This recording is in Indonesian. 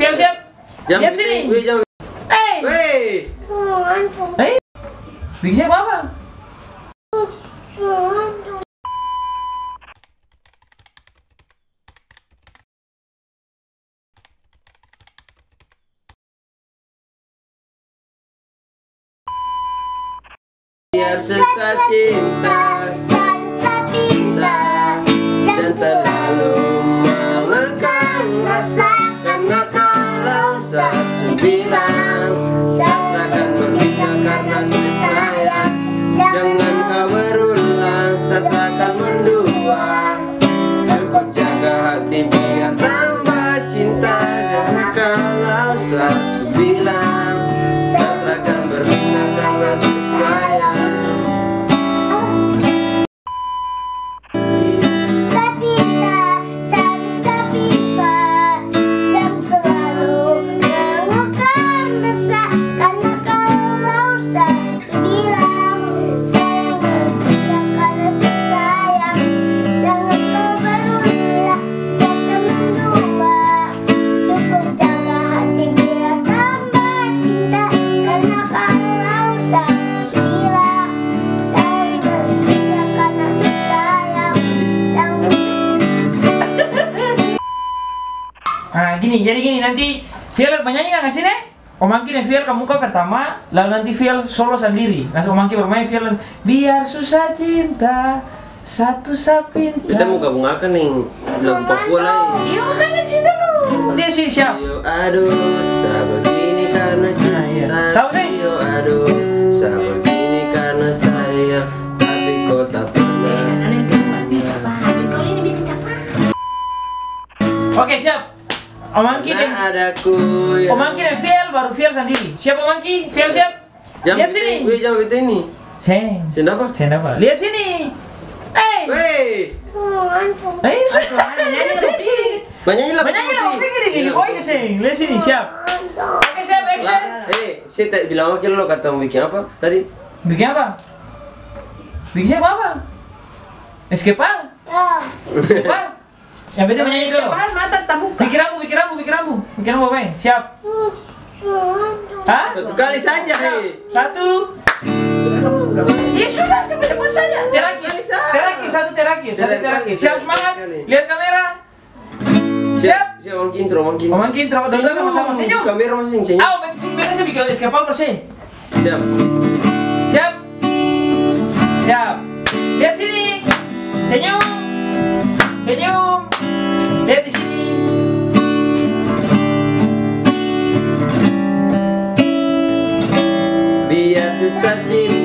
Fiel siap. Lihat sini. Bikin siapa apa? Biar sesat cinta, dan terlalu mengekang rasa. Karena kalau satu bilang akan berhenti karena sayang. Jangan kau berulang akan mendua. Cukup jaga hati biar tambah cinta. Jangan kalau satu bilang akan berhenti karena sayang. Nah jadi gini nanti Fiel penyanyi nggak ngasih nih? Om Angki dan Fiel kamu muka pertama, lalu nanti Fiel solo sendiri. Nanti Om Angki bermain, Fiel biar susah cinta satu sapinta. Kita mau gabung akan nih lagu Papua lain. Iya makanya cinta lu. Dia sih siap. Aduh, sebegini karena cinta. Tahu nih? Aduh, sebegini karena sayang, tapi kau tak pernah. Oke siap. Om Angki dan Om Angki dan Fiel baru Fiel sendiri. Siap Om Angki, Fiel siap. Lihat sini. Jam ini. Sen. Apa? Sen apa? Lihat sini. Banyak lah. Pikir ini boy kesini. Lihat sini siap. Oke siap action. Saya tak bilang wakil lo kata mau bikin apa tadi? Bikin apa? Bikin siapa apa? Eskepal? Eskepal? Yang penting menyanyi dulu. Pikir rambu, baik. Siap. Hah? Satu kali saja, Satu. Ya sudah, cepat saja. Teraki, satu teraki. Siap semangat. Lihat kamera. Siap. Siap, intro. Om Angki intro. Dulu sama-sama senyum. Kamera masih senyum. Ayo, betul saya bikin eskapal bersih. Siap. Siap. Lihat sini. Senyum. Lihat di sini. Biar sesat cinta.